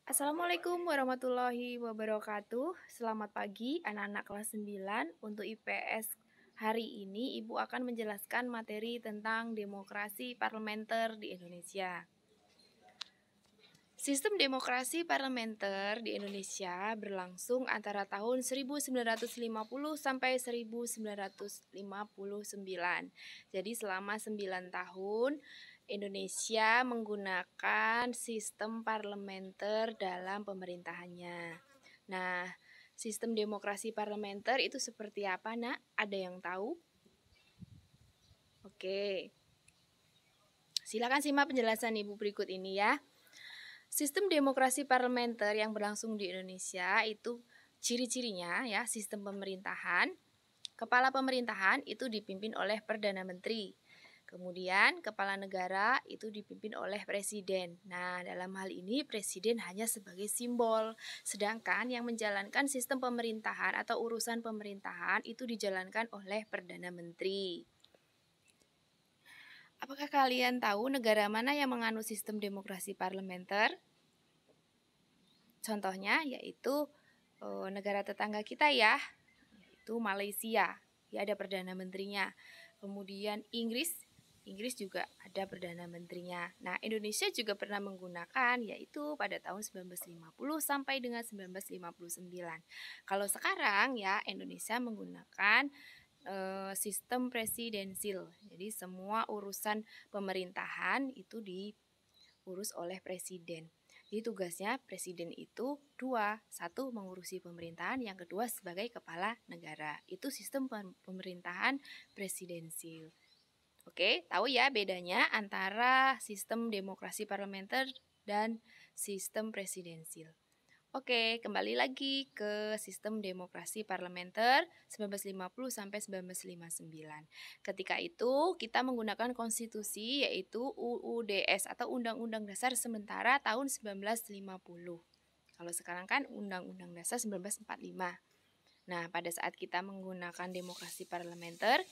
Assalamualaikum warahmatullahi wabarakatuh. Selamat pagi anak-anak kelas 9. Untuk IPS hari ini Ibu akan menjelaskan materi tentang demokrasi parlementer di Indonesia. Sistem demokrasi parlementer di Indonesia berlangsung antara tahun 1950 sampai 1959. Jadi selama 9 tahun Indonesia menggunakan sistem parlementer dalam pemerintahannya. Nah, sistem demokrasi parlementer itu seperti apa, Nak? Ada yang tahu? Oke. Silakan simak penjelasan Ibu berikut ini ya. Sistem demokrasi parlementer yang berlangsung di Indonesia itu ciri-cirinya ya, sistem pemerintahan. Kepala pemerintahan itu dipimpin oleh Perdana Menteri. Kemudian kepala negara itu dipimpin oleh presiden. Nah, dalam hal ini presiden hanya sebagai simbol, sedangkan yang menjalankan sistem pemerintahan atau urusan pemerintahan itu dijalankan oleh Perdana Menteri. Apakah kalian tahu negara mana yang menganut sistem demokrasi parlementer? Contohnya yaitu negara tetangga kita ya, yaitu Malaysia. Ya, ada Perdana Menterinya. Kemudian Inggris juga ada Perdana Menterinya. Nah, Indonesia juga pernah menggunakan yaitu pada tahun 1950 sampai dengan 1959. Kalau sekarang ya Indonesia menggunakan sistem presidensil. Jadi semua urusan pemerintahan itu diurus oleh presiden. Jadi tugasnya presiden itu dua, satu mengurusi pemerintahan, yang kedua sebagai kepala negara. Itu sistem pemerintahan presidensil. Oke, tahu ya bedanya antara sistem demokrasi parlementer dan sistem presidensil. Oke, kembali lagi ke sistem demokrasi parlementer 1950 sampai 1959. Ketika itu kita menggunakan konstitusi yaitu UUDS atau Undang-Undang Dasar Sementara tahun 1950. Kalau sekarang kan Undang-Undang Dasar 1945. Nah, pada saat kita menggunakan demokrasi parlementer,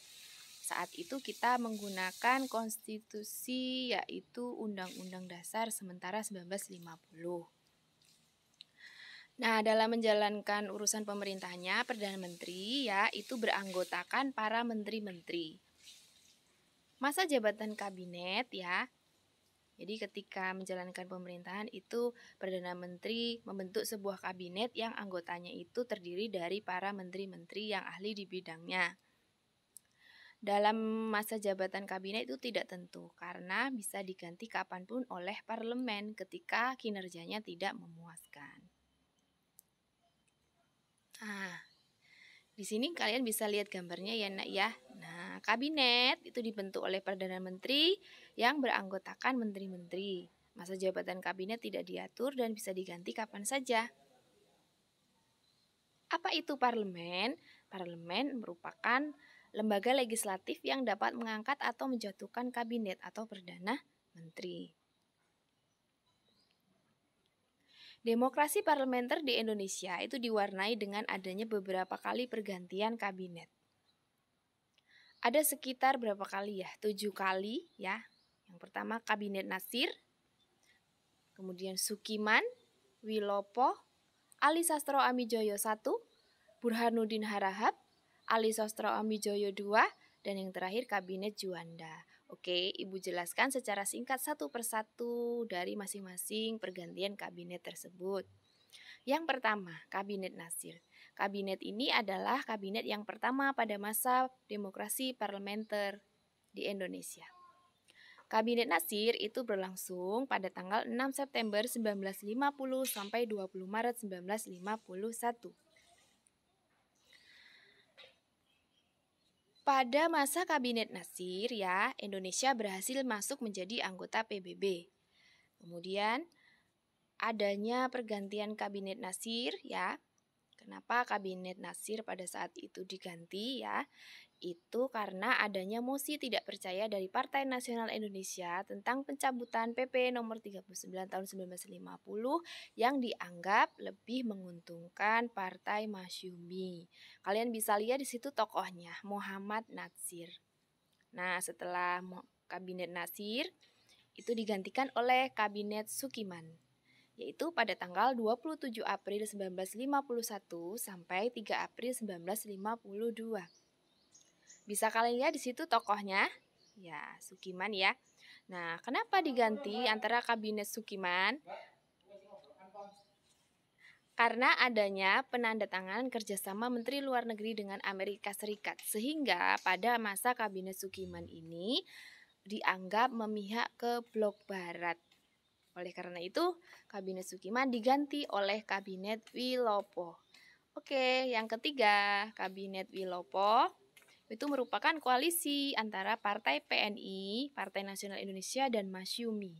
saat itu kita menggunakan konstitusi yaitu Undang-Undang Dasar Sementara 1950. Nah, dalam menjalankan urusan pemerintahnya, Perdana Menteri ya itu beranggotakan para menteri-menteri. Masa jabatan kabinet ya. Jadi ketika menjalankan pemerintahan itu Perdana Menteri membentuk sebuah kabinet yang anggotanya itu terdiri dari para menteri-menteri yang ahli di bidangnya. Dalam masa jabatan kabinet itu tidak tentu karena bisa diganti kapanpun oleh parlemen ketika kinerjanya tidak memuaskan. Nah, di sini kalian bisa lihat gambarnya ya Nak ya. Nah, kabinet itu dibentuk oleh Perdana Menteri yang beranggotakan menteri-menteri. Masa jabatan kabinet tidak diatur dan bisa diganti kapan saja. Apa itu parlemen? Parlemen merupakan lembaga legislatif yang dapat mengangkat atau menjatuhkan kabinet atau Perdana Menteri. Demokrasi parlementer di Indonesia itu diwarnai dengan adanya beberapa kali pergantian kabinet. Ada sekitar berapa kali ya? 7 kali ya. Yang pertama Kabinet Natsir, kemudian Sukiman, Wilopo, Ali Sastro Amijoyo I, Burhanuddin Harahap, Ali Sastro Amijoyo II, dan yang terakhir Kabinet Juanda. Oke, Ibu jelaskan secara singkat satu persatu dari masing-masing pergantian kabinet tersebut. Yang pertama, Kabinet Natsir. Kabinet ini adalah kabinet yang pertama pada masa demokrasi parlementer di Indonesia. Kabinet Natsir itu berlangsung pada tanggal 6 September 1950 sampai 20 Maret 1951. Pada masa Kabinet Natsir ya, Indonesia berhasil masuk menjadi anggota PBB. Kemudian adanya pergantian Kabinet Natsir ya. Kenapa Kabinet Natsir pada saat itu diganti ya? Itu karena adanya mosi tidak percaya dari Partai Nasional Indonesia tentang pencabutan PP nomor 39 tahun 1950 yang dianggap lebih menguntungkan Partai Masyumi. Kalian bisa lihat di situ tokohnya, Muhammad Natsir. Nah, setelah Kabinet Natsir itu digantikan oleh Kabinet Sukiman. yaitu pada tanggal 27 April 1951 sampai 3 April 1952. Bisa kalian lihat di situ tokohnya? Ya, Sukiman ya. Nah, kenapa diganti antara kabinet Sukiman? Karena adanya penandatanganan kerjasama Menteri Luar Negeri dengan Amerika Serikat, sehingga pada masa kabinet Sukiman ini dianggap memihak ke blok barat. Oleh karena itu, kabinet Sukiman diganti oleh kabinet Wilopo. Oke, yang ketiga, kabinet Wilopo itu merupakan koalisi antara Partai PNI, Partai Nasional Indonesia, dan Masyumi.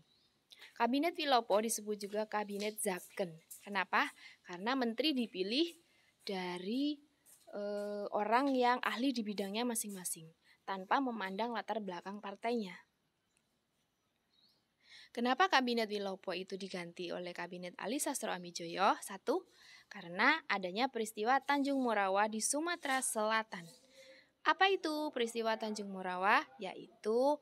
Kabinet Wilopo disebut juga kabinet Zaken. Kenapa? Karena menteri dipilih dari orang yang ahli di bidangnya masing-masing, tanpa memandang latar belakang partainya. Kenapa kabinet Wilopo itu diganti oleh kabinet Ali Sastro Amijoyo? 1. Karena adanya peristiwa Tanjung Morawa di Sumatera Selatan. Apa itu peristiwa Tanjung Morawa? Yaitu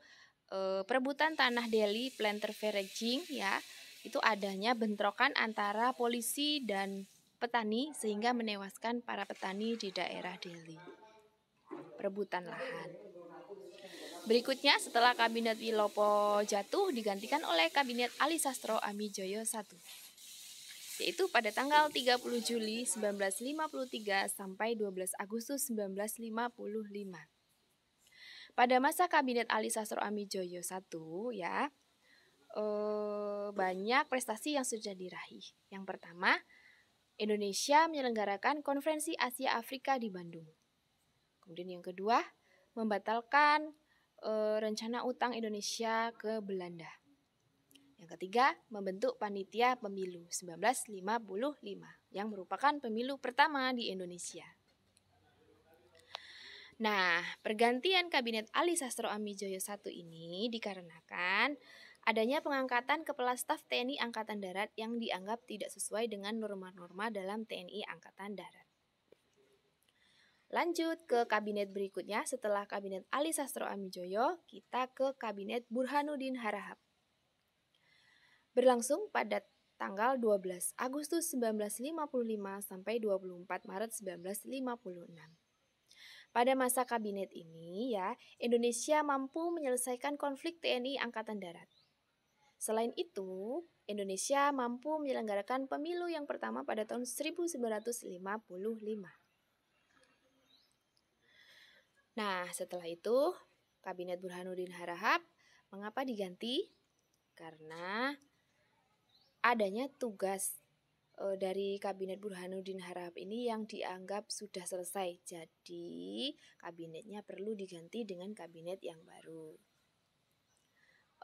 perebutan tanah Delhi Planter Foraging ya. Itu adanya bentrokan antara polisi dan petani sehingga menewaskan para petani di daerah Delhi. Perebutan lahan. Berikutnya setelah kabinet Wilopo jatuh digantikan oleh kabinet Ali Sastro Amijoyo I, yaitu pada tanggal 30 Juli 1953 sampai 12 Agustus 1955. Pada masa kabinet Ali Sastro Amijoyo I ya, banyak prestasi yang sudah diraih. Yang pertama, Indonesia menyelenggarakan Konferensi Asia Afrika di Bandung. Kemudian yang kedua, membatalkan rencana utang Indonesia ke Belanda. Yang ketiga, membentuk Panitia Pemilu 1955 yang merupakan pemilu pertama di Indonesia. Nah, pergantian kabinet Ali Sastro Amijoyo I ini dikarenakan adanya pengangkatan Kepala Staf TNI Angkatan Darat yang dianggap tidak sesuai dengan norma-norma dalam TNI Angkatan Darat. Lanjut ke kabinet berikutnya, setelah kabinet Ali Sastro Amijoyo, kita ke kabinet Burhanuddin Harahap. Berlangsung pada tanggal 12 Agustus 1955 sampai 24 Maret 1956. Pada masa kabinet ini ya, Indonesia mampu menyelesaikan konflik TNI Angkatan Darat. Selain itu, Indonesia mampu menyelenggarakan pemilu yang pertama pada tahun 1955. Nah, setelah itu, kabinet Burhanuddin Harahap mengapa diganti? Karena adanya tugas dari kabinet Burhanuddin Harahap ini yang dianggap sudah selesai. Jadi, kabinetnya perlu diganti dengan kabinet yang baru.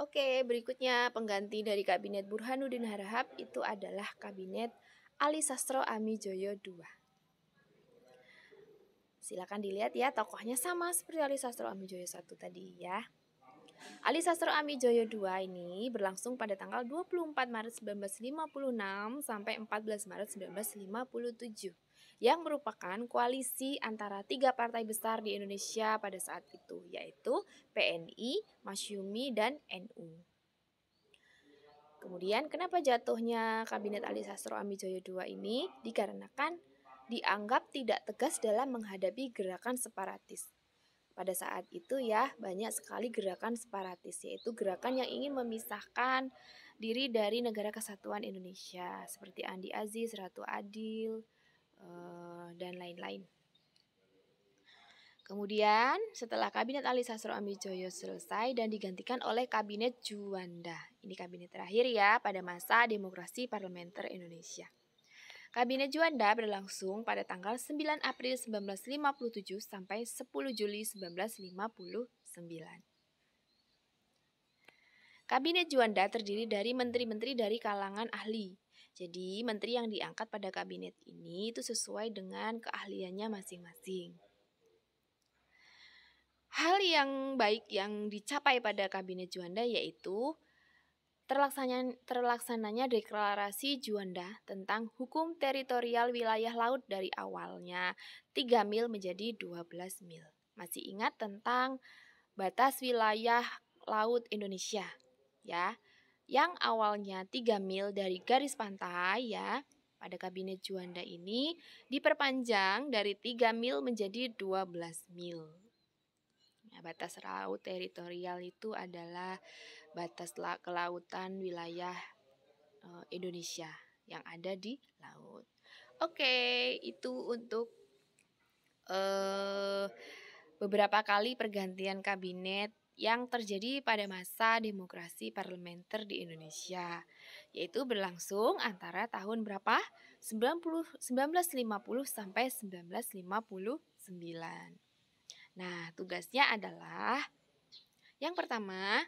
Oke, berikutnya pengganti dari kabinet Burhanuddin Harahap itu adalah kabinet Ali Sastro Amijoyo II. Silakan dilihat ya, tokohnya sama seperti Ali Sastro Amijoyo I tadi ya. Ali Sastro Amijoyo II ini berlangsung pada tanggal 24 Maret 1956 sampai 14 Maret 1957 yang merupakan koalisi antara 3 partai besar di Indonesia pada saat itu, yaitu PNI, Masyumi, dan NU. Kemudian kenapa jatuhnya kabinet Ali Sastro Amijoyo II ini? Dikarenakan dianggap tidak tegas dalam menghadapi gerakan separatis. Pada saat itu ya, banyak sekali gerakan separatis, yaitu gerakan yang ingin memisahkan diri dari Negara Kesatuan Indonesia, seperti Andi Aziz, Ratu Adil, dan lain-lain. Kemudian setelah kabinet Ali Sastro Amijoyo selesai dan digantikan oleh kabinet Juanda. Ini kabinet terakhir ya pada masa demokrasi parlementer Indonesia. Kabinet Juanda berlangsung pada tanggal 9 April 1957 sampai 10 Juli 1959. Kabinet Juanda terdiri dari menteri-menteri dari kalangan ahli. Jadi, menteri yang diangkat pada kabinet ini itu sesuai dengan keahliannya masing-masing. Hal yang baik yang dicapai pada kabinet Juanda yaitu terlaksananya deklarasi Juanda tentang hukum teritorial wilayah laut dari awalnya 3 mil menjadi 12 mil. Masih ingat tentang batas wilayah laut Indonesia ya. yang awalnya 3 mil dari garis pantai ya, pada kabinet Juanda ini diperpanjang dari 3 mil menjadi 12 mil. Nah, batas laut teritorial itu adalah batas kelautan wilayah Indonesia yang ada di laut. Oke, itu untuk eh, beberapa kali pergantian kabinet yang terjadi pada masa demokrasi parlementer di Indonesia, yaitu berlangsung antara tahun berapa? 1950 sampai 1959. Nah, tugasnya adalah yang pertama,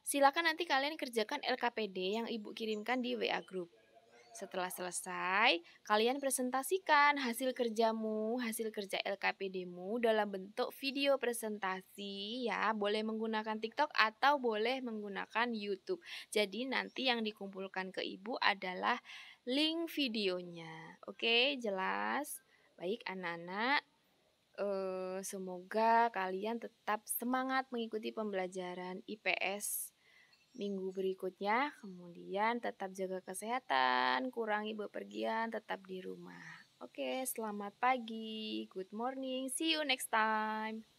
silakan nanti kalian kerjakan LKPD yang Ibu kirimkan di WA Group. Setelah selesai, kalian presentasikan hasil kerjamu, hasil kerja LKPD-mu dalam bentuk video presentasi ya. Boleh menggunakan TikTok atau boleh menggunakan YouTube. Jadi nanti yang dikumpulkan ke Ibu adalah link videonya. Oke, jelas? Baik anak-anak, semoga kalian tetap semangat mengikuti pembelajaran IPS minggu berikutnya. Kemudian tetap jaga kesehatan, kurangi bepergian, tetap di rumah. Oke, selamat pagi, good morning, see you next time.